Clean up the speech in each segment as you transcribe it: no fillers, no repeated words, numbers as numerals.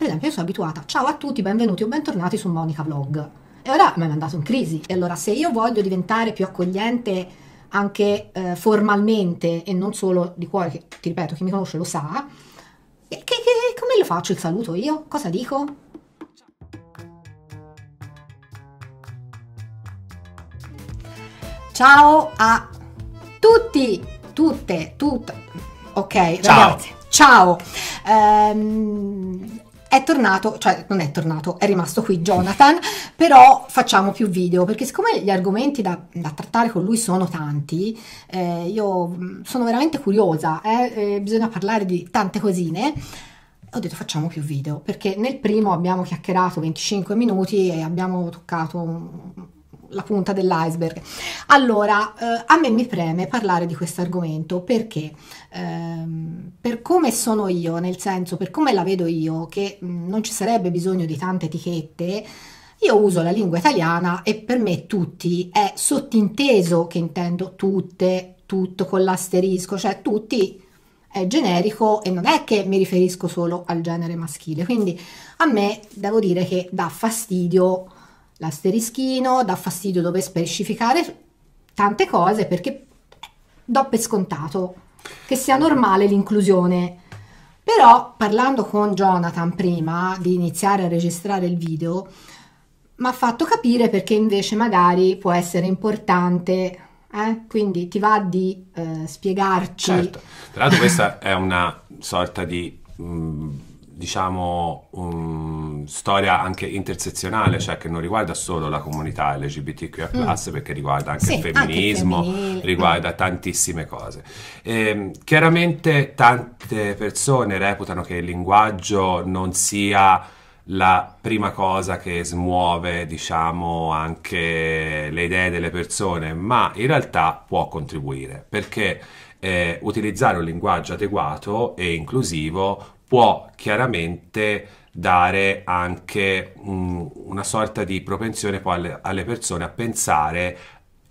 esempio io sono abituata, ciao a tutti, benvenuti o bentornati su Monica Vlog, e ora mi è mandato in crisi. E allora se io voglio diventare più accogliente anche formalmente e non solo di cuore, che ti ripeto, chi mi conosce lo sa, come lo faccio il saluto io? Cosa dico? Ciao a tutti, tutte, ok, ciao. Ragazzi, ciao. È tornato, cioè non è tornato, è rimasto qui Jonathan, però facciamo più video, perché siccome gli argomenti da trattare con lui sono tanti, io sono veramente curiosa, bisogna parlare di tante cosine. Ho detto facciamo più video, perché nel primo abbiamo chiacchierato 25 minuti e abbiamo toccato la punta dell'iceberg. Allora, a me mi preme parlare di questo argomento perché per come sono io, nel senso, per come la vedo io, che non ci sarebbe bisogno di tante etichette, io uso la lingua italiana e per me tutti è sottinteso che intendo tutte, tutto con l'asterisco, cioè tutti è generico e non è che mi riferisco solo al genere maschile. Quindi a me devo dire che dà fastidio l'asterischino, dà fastidio dover specificare tante cose, perché do per scontato che sia normale l'inclusione. Però parlando con Jonathan prima di iniziare a registrare il video, mi ha fatto capire perché invece magari può essere importante, quindi ti va di spiegarci? Certo, tra l'altro questa è una sorta di diciamo storia anche intersezionale, cioè che non riguarda solo la comunità LGBTQIA+, perché riguarda anche il femminismo, riguarda tantissime cose. Chiaramente tante persone reputano che il linguaggio non sia la prima cosa che smuove, diciamo, anche le idee delle persone, ma in realtà può contribuire, perché utilizzare un linguaggio adeguato e inclusivo può chiaramente dare anche una sorta di propensione poi alle persone a pensare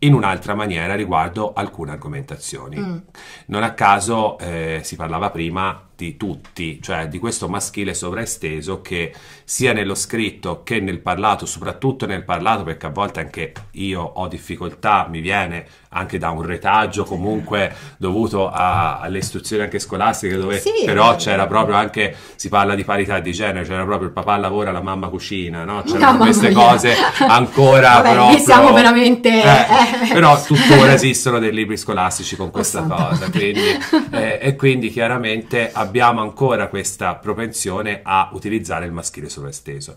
in un'altra maniera riguardo alcune argomentazioni. Non a caso si parlava prima di tutti, cioè di questo maschile sovraesteso che sia nello scritto che nel parlato, soprattutto nel parlato, perché a volte anche io ho difficoltà, mi viene anche da un retaggio comunque dovuto alle istruzioni anche scolastiche, dove però c'era proprio anche, si parla di parità di genere, c'era proprio il papà lavora, la mamma cucina, no? C'erano queste cose ancora. Vabbè, proprio, lì siamo veramente però tuttora esistono dei libri scolastici con questa cosa, quindi, quindi chiaramente abbiamo ancora questa propensione a utilizzare il maschile sovraesteso.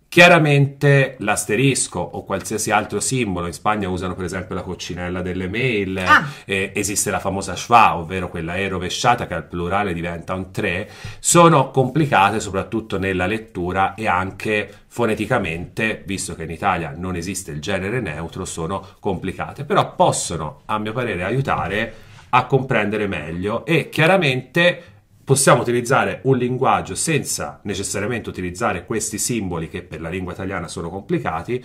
Chiaramente l'asterisco o qualsiasi altro simbolo, in Spagna usano per esempio la coccinella delle mail, esiste la famosa schwa, ovvero quella E rovesciata che al plurale diventa un 3, sono complicate soprattutto nella lettura e anche foneticamente, visto che in Italia non esiste il genere neutro, sono complicate, però possono, a mio parere, aiutare a comprendere meglio e chiaramente possiamo utilizzare un linguaggio senza necessariamente utilizzare questi simboli che per la lingua italiana sono complicati,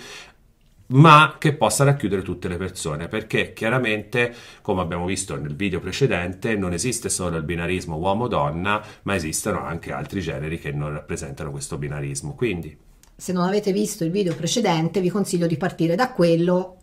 ma che possa racchiudere tutte le persone, perché chiaramente, come abbiamo visto nel video precedente, non esiste solo il binarismo uomo-donna, ma esistono anche altri generi che non rappresentano questo binarismo. Quindi, se non avete visto il video precedente, vi consiglio di partire da quello,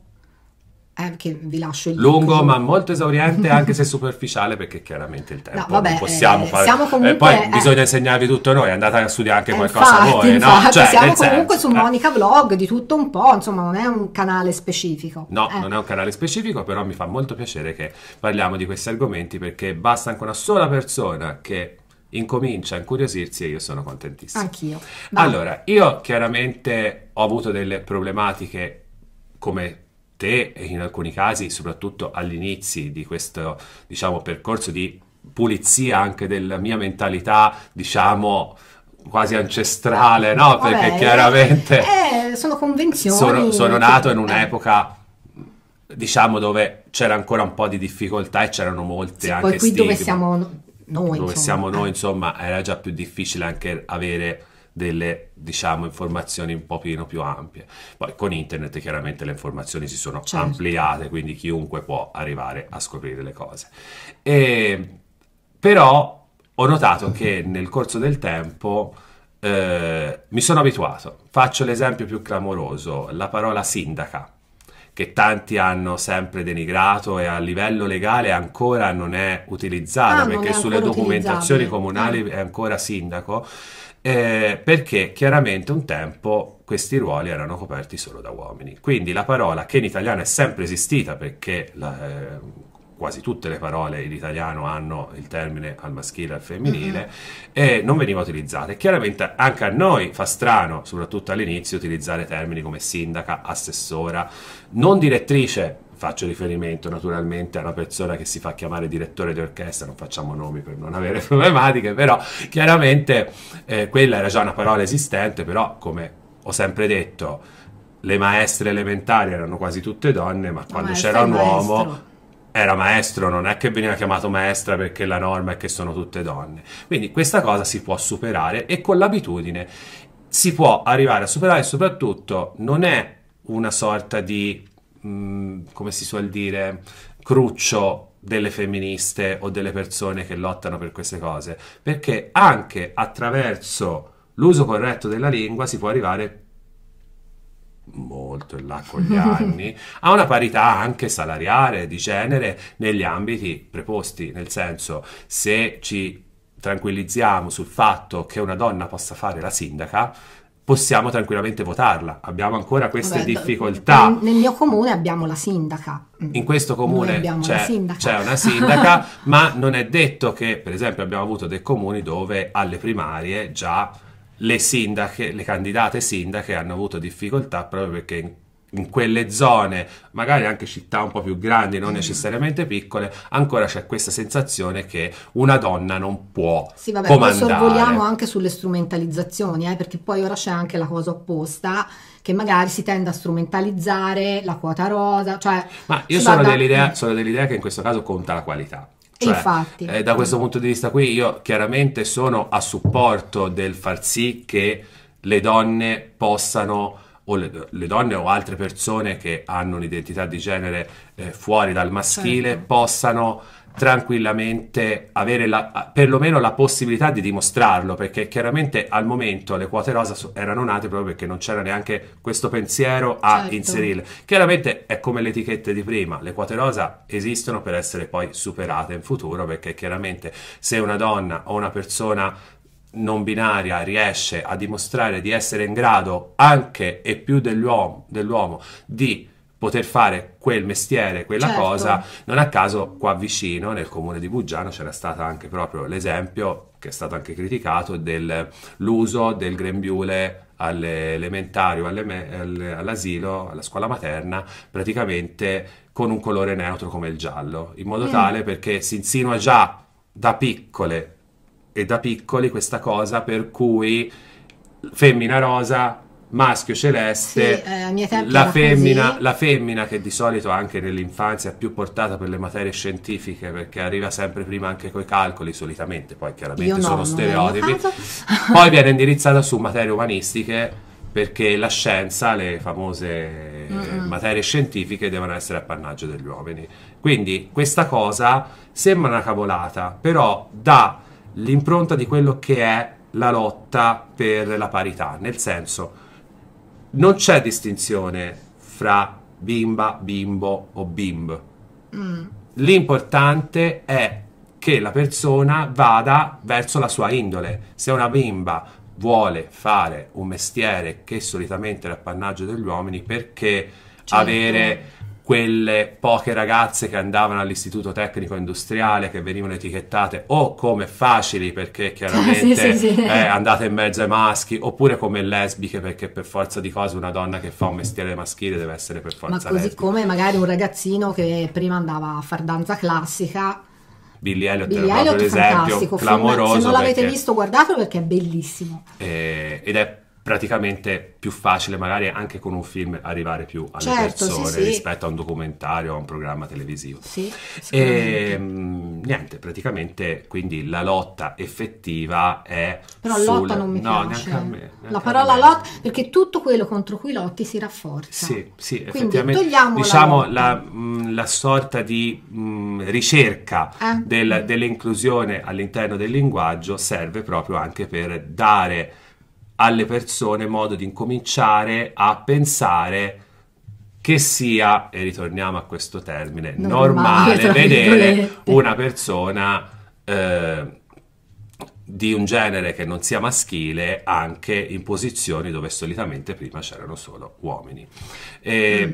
che vi lascio il lungo ma molto esauriente, anche se superficiale, perché chiaramente il tempo non possiamo fare. Siamo comunque, poi bisogna insegnarvi tutto noi, andate a studiare anche qualcosa voi, no? Cioè, siamo comunque su Monica Vlog, di tutto un po', insomma non è un canale specifico. No, non è un canale specifico, però mi fa molto piacere che parliamo di questi argomenti, perché basta anche una sola persona che incomincia a incuriosirsi e io sono contentissimo. Anch'io. Allora, io chiaramente ho avuto delle problematiche come te, e in alcuni casi soprattutto agli inizi di questo, diciamo, percorso di pulizia anche della mia mentalità, diciamo quasi ancestrale, no? Perché chiaramente sono convenzioni. Sono nato in un'epoca, diciamo, dove c'era ancora un po' di difficoltà e c'erano molte anche poi qui stigmi. Dove siamo noi, insomma, era già più difficile anche avere delle, diciamo, informazioni un po' più ampie. Poi con internet chiaramente le informazioni si sono ampliate, quindi chiunque può arrivare a scoprire le cose. Però ho notato che nel corso del tempo mi sono abituato. Faccio l'esempio più clamoroso, la parola sindaca, che tanti hanno sempre denigrato e a livello legale ancora non è utilizzata, perché sulle documentazioni comunali è ancora sindaco, perché chiaramente un tempo questi ruoli erano coperti solo da uomini. Quindi la parola, che in italiano è sempre esistita, perché quasi tutte le parole in italiano hanno il termine al maschile e al femminile, e non veniva utilizzata. E chiaramente anche a noi fa strano, soprattutto all'inizio, utilizzare termini come sindaca, assessora, non direttrice. Faccio riferimento naturalmente a una persona che si fa chiamare direttore di orchestra, non facciamo nomi per non avere problematiche, però chiaramente quella era già una parola esistente, però come ho sempre detto, le maestre elementari erano quasi tutte donne, ma quando c'era un uomo era maestro, non è che veniva chiamato maestra perché la norma è che sono tutte donne. Quindi questa cosa si può superare e con l'abitudine si può arrivare a superare, e soprattutto non è una sorta di, come si suol dire, cruccio delle femministe o delle persone che lottano per queste cose, perché anche attraverso l'uso corretto della lingua si può arrivare molto in là con gli anni a una parità anche salariale, di genere, negli ambiti preposti. Nel senso, se ci tranquillizziamo sul fatto che una donna possa fare la sindaca, possiamo tranquillamente votarla. Abbiamo ancora queste difficoltà. Nel mio comune abbiamo la sindaca. In questo comune c'è una sindaca, ma non è detto che, per esempio, abbiamo avuto dei comuni dove alle primarie già le sindache, le candidate sindache hanno avuto difficoltà proprio perché in quelle zone, magari anche città un po' più grandi, non necessariamente piccole, ancora c'è questa sensazione che una donna non può comandare. Poi sorvoliamo anche sulle strumentalizzazioni, perché poi ora c'è anche la cosa opposta, che magari si tende a strumentalizzare la quota rosa, cioè ma io sono dell'idea che in questo caso conta la qualità. Cioè, infatti, da questo punto di vista qui io chiaramente sono a supporto del far sì che le donne possano, o le donne o altre persone che hanno un'identità di genere fuori dal maschile, possano tranquillamente avere perlomeno la possibilità di dimostrarlo, perché chiaramente al momento le quote rosa erano nate proprio perché non c'era neanche questo pensiero a inserirle. Chiaramente è come le etichette di prima, le quote rosa esistono per essere poi superate in futuro, perché chiaramente se una donna o una persona non binaria riesce a dimostrare di essere in grado anche e più dell'uomo di poter fare quel mestiere, quella cosa, non a caso qua vicino nel comune di Buggiano c'era stato anche proprio l'esempio, che è stato anche criticato, dell'uso del grembiule alle elementari o all'asilo, alla scuola materna, praticamente con un colore neutro come il giallo, in modo tale perché si insinua già da piccole e da piccoli questa cosa per cui femmina rosa, maschio celeste, la femmina che di solito anche nell'infanzia è più portata per le materie scientifiche, perché arriva sempre prima anche coi calcoli solitamente, poi chiaramente sono stereotipi, poi viene indirizzata su materie umanistiche perché la scienza, le famose materie scientifiche devono essere appannaggio degli uomini. Quindi questa cosa sembra una cavolata, però dà l'impronta di quello che è la lotta per la parità, nel senso non c'è distinzione fra bimba, bimbo o bimb. L'importante è che la persona vada verso la sua indole. Se una bimba vuole fare un mestiere che solitamente è l'appannaggio degli uomini, perché avere quelle poche ragazze che andavano all'istituto tecnico industriale, che venivano etichettate o come facili perché chiaramente andate in mezzo ai maschi, oppure come lesbiche perché per forza di cose una donna che fa un mestiere maschile deve essere per forza lesbica. Ma così come magari un ragazzino che prima andava a far danza classica. Billy Elliot era proprio l'esempio clamoroso. Se non l'avete visto, guardatelo perché è bellissimo. Ed è praticamente più facile magari anche con un film arrivare più alle persone rispetto a un documentario o a un programma televisivo. E niente, praticamente quindi la lotta effettiva è però lotta non mi piace. Neanche a me, la parola lotta, perché tutto quello contro cui lotti si rafforza. Sì, effettivamente diciamo la sorta di ricerca dell'inclusione all'interno del linguaggio serve proprio anche per dare alle persone modo di incominciare a pensare che sia, e ritorniamo a questo termine, normale vedere una persona di un genere che non sia maschile anche in posizioni dove solitamente prima c'erano solo uomini. È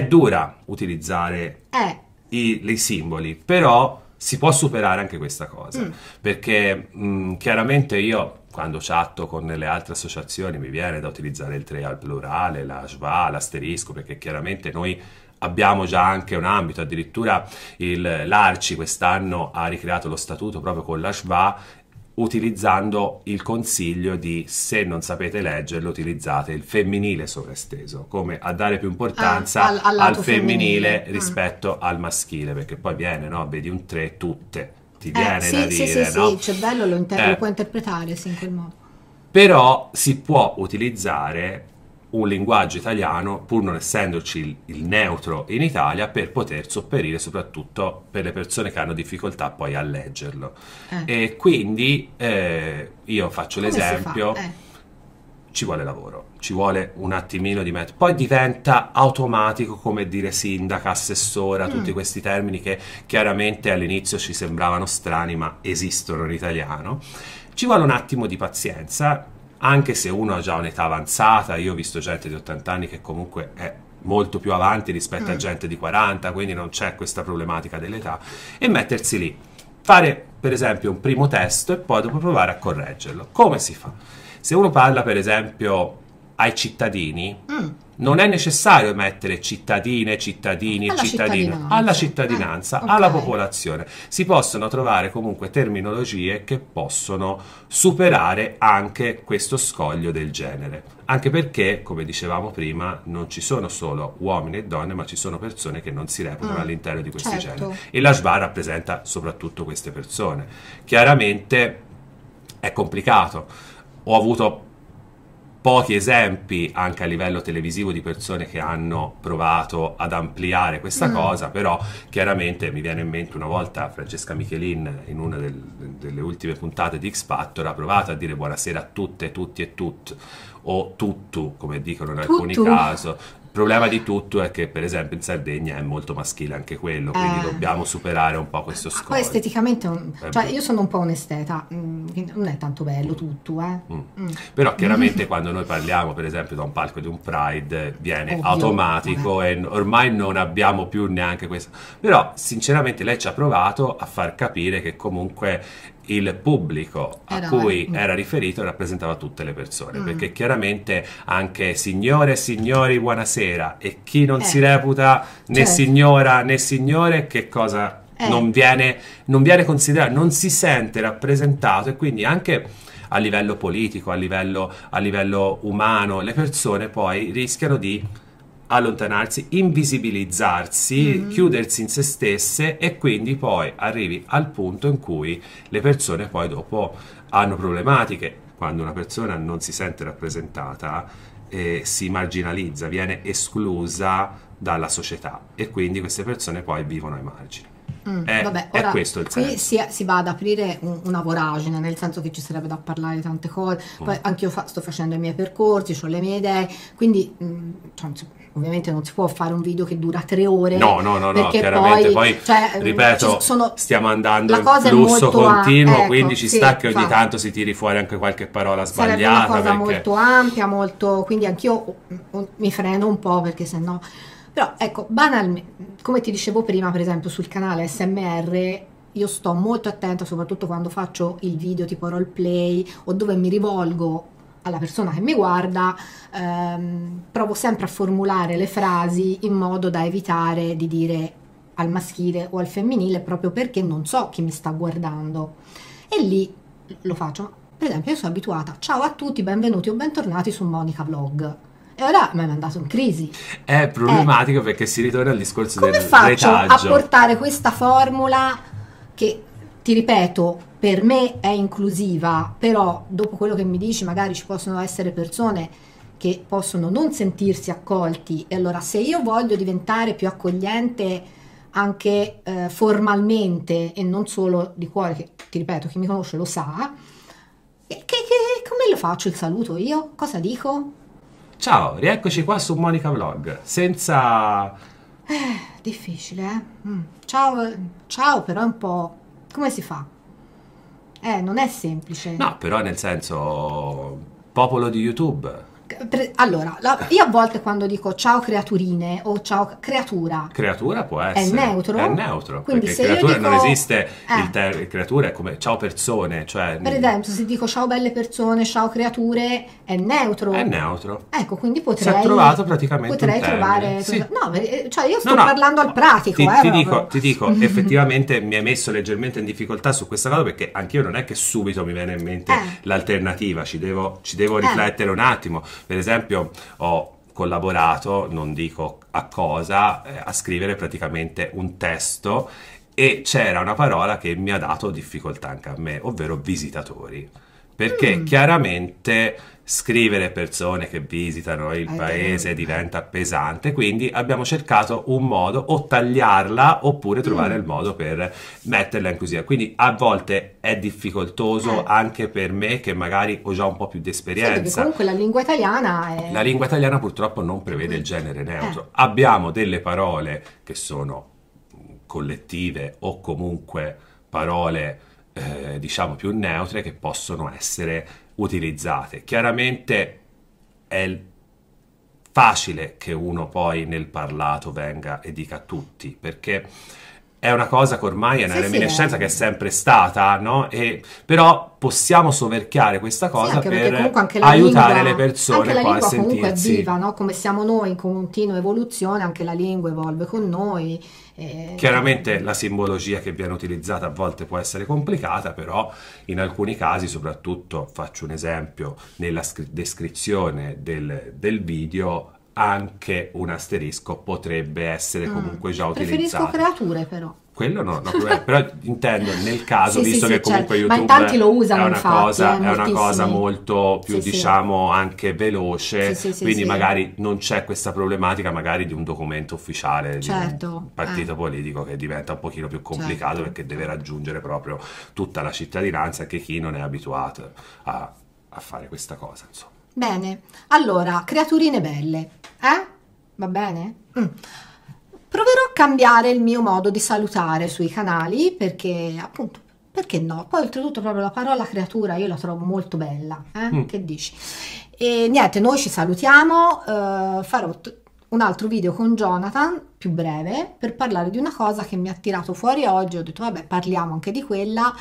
dura utilizzare i simboli, però si può superare anche questa cosa, perché chiaramente io quando chatto con le altre associazioni mi viene da utilizzare il 3 al plurale, la schwa, l'asterisco, perché chiaramente noi abbiamo già anche un ambito, addirittura l'Arci quest'anno ha ricreato lo statuto proprio con la schwa, utilizzando il consiglio di, se non sapete leggerlo, utilizzate il femminile sovraesteso, come a dare più importanza al femminile rispetto al maschile, perché poi viene, no? Vedi un 3, tutte, ti viene da dire, no? Sì, il cervello lo può interpretare in quel modo. Però si può utilizzare un linguaggio italiano, pur non essendoci il neutro in Italia, per poter sopperire soprattutto per le persone che hanno difficoltà poi a leggerlo. E quindi io faccio l'esempio, ci vuole lavoro, ci vuole un attimino di metodo, poi diventa automatico, come dire sindaca, assessora, tutti questi termini che chiaramente all'inizio ci sembravano strani ma esistono in italiano. Ci vuole un attimo di pazienza, anche se uno ha già un'età avanzata. Io ho visto gente di 80 anni che comunque è molto più avanti rispetto a gente di 40, quindi non c'è questa problematica dell'età, e mettersi lì, fare per esempio un primo testo e poi dopo provare a correggerlo. Come si fa? Se uno parla per esempio ai cittadini, non è necessario mettere cittadine, cittadini e cittadino, alla cittadinanza, alla popolazione. Si possono trovare comunque terminologie che possono superare anche questo scoglio del genere. Anche perché, come dicevamo prima, non ci sono solo uomini e donne, ma ci sono persone che non si reputano all'interno di questi generi. E la schwa rappresenta soprattutto queste persone. Chiaramente è complicato. Ho avuto pochi esempi anche a livello televisivo di persone che hanno provato ad ampliare questa cosa, però chiaramente mi viene in mente una volta Francesca Michelin in una delle ultime puntate di X Factor ha provato a dire buonasera a tutte, tutti e tut, o tuttu come dicono in alcuni casi. Il problema di tutto è che per esempio in Sardegna è molto maschile anche quello, quindi dobbiamo superare un po' questo scoglio. Poi esteticamente, cioè io sono un po' un'esteta, non è tanto bello tutto, Però chiaramente quando noi parliamo per esempio da un palco di un Pride viene automatico e ormai non abbiamo più neanche questo. Però sinceramente lei ci ha provato a far capire che comunque il pubblico a cui era riferito rappresentava tutte le persone, perché chiaramente anche signore e signori buonasera, e chi non si reputa né signora né signore, che cosa non viene considerato, non si sente rappresentato, e quindi anche a livello politico, a livello umano, le persone poi rischiano di allontanarsi, invisibilizzarsi, chiudersi in se stesse, e quindi poi arrivi al punto in cui le persone poi dopo hanno problematiche. Quando una persona non si sente rappresentata si marginalizza, viene esclusa dalla società, e quindi queste persone poi vivono ai margini. Vabbè, ora, è questo il senso. Qui si va ad aprire una voragine, nel senso che ci sarebbe da parlare di tante cose. Poi anch'io sto facendo i miei percorsi, ho le mie idee, quindi ovviamente non si può fare un video che dura 3 ore. No, chiaramente poi ripeto, stiamo andando in flusso continuo, quindi ci sta che ogni tanto si tiri fuori anche qualche parola sbagliata. Sarebbe una cosa molto ampia, quindi anch'io mi freno un po', perché sennò. Però ecco, banalmente, come ti dicevo prima, per esempio sul canale SMR io sto molto attenta, soprattutto quando faccio il video tipo roleplay o dove mi rivolgo alla persona che mi guarda, provo sempre a formulare le frasi in modo da evitare di dire al maschile o al femminile, proprio perché non so chi mi sta guardando, e lì lo faccio. Per esempio io sono abituata, ciao a tutti, benvenuti o bentornati su Monica Vlog. E ora mi è mandato in crisi. È problematico perché si ritorna al discorso del retaggio. Come faccio a portare questa formula che, ti ripeto, per me è inclusiva, però dopo quello che mi dici magari ci possono essere persone che possono non sentirsi accolti, e allora se io voglio diventare più accogliente anche formalmente e non solo di cuore, che ti ripeto, chi mi conosce lo sa, che come lo faccio il saluto io? Cosa dico? Ciao, rieccoci qua su Monica Vlog, senza... Difficile, Ciao, ciao, però è un po'... Come si fa? Non è semplice. No, però nel senso, popolo di YouTube... Allora, io a volte quando dico ciao creaturine o ciao creatura, creatura può essere, è neutro? È neutro, quindi perché se creatura io dico, non esiste, creatura è come ciao persone, cioè... Per esempio, se dico ciao belle persone, ciao creature, è neutro. È neutro. Ecco, quindi potrei... Si è trovato praticamente potrei un trovare... sì. No, cioè io sto parlando al pratico, ti dico, effettivamente mi hai messo leggermente in difficoltà su questa cosa, perché anch'io non è che subito mi viene in mente l'alternativa, ci devo riflettere un attimo. Per esempio, ho collaborato, non dico a cosa, a scrivere praticamente un testo e c'era una parola che mi ha dato difficoltà anche a me, ovvero visitatori. Perché chiaramente scrivere persone che visitano il paese diventa pesante, quindi abbiamo cercato un modo, o tagliarla oppure trovare il modo per metterla inclusiva. Quindi a volte è difficoltoso anche per me, che magari ho già un po' più di esperienza. Sì, perché comunque la lingua italiana è... La lingua italiana purtroppo non prevede il genere neutro. Abbiamo delle parole che sono collettive o comunque parole diciamo più neutre che possono essere utilizzate. Chiaramente è facile che uno poi nel parlato venga e dica tutti, perché è una cosa che ormai è una reminiscenza che è sempre stata, no? Però possiamo soverchiare questa cosa per aiutare le persone anche la lingua a sentirsi. Comunque è viva, no? Come siamo noi in continua evoluzione, anche la lingua evolve con noi. Chiaramente la simbologia che viene utilizzata a volte può essere complicata, però in alcuni casi, soprattutto, faccio un esempio, nella descrizione del video, anche un asterisco potrebbe essere comunque già utilizzato. Preferisco creature però. Quello no, però intendo nel caso, visto che comunque certo. YouTube Ma in tanti lo usano, è una infatti, cosa molto più diciamo anche veloce, quindi magari non c'è questa problematica magari di un documento ufficiale di un partito politico che diventa un pochino più complicato, perché deve raggiungere proprio tutta la cittadinanza, anche chi non è abituato a fare questa cosa, insomma. Bene, allora, creaturine belle, va bene? Proverò a cambiare il mio modo di salutare sui canali, perché appunto, perché no? Poi oltretutto proprio la parola creatura io la trovo molto bella, che dici? E niente, noi ci salutiamo, farò un altro video con Jonathan, più breve, per parlare di una cosa che mi ha tirato fuori oggi. Ho detto vabbè, parliamo anche di quella,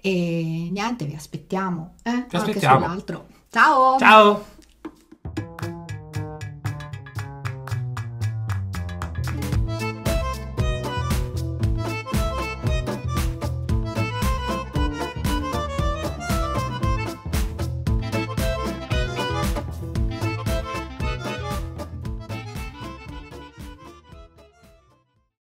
e niente, vi aspettiamo, Vi aspettiamo. anche sull'altro. Ciao! Ciao!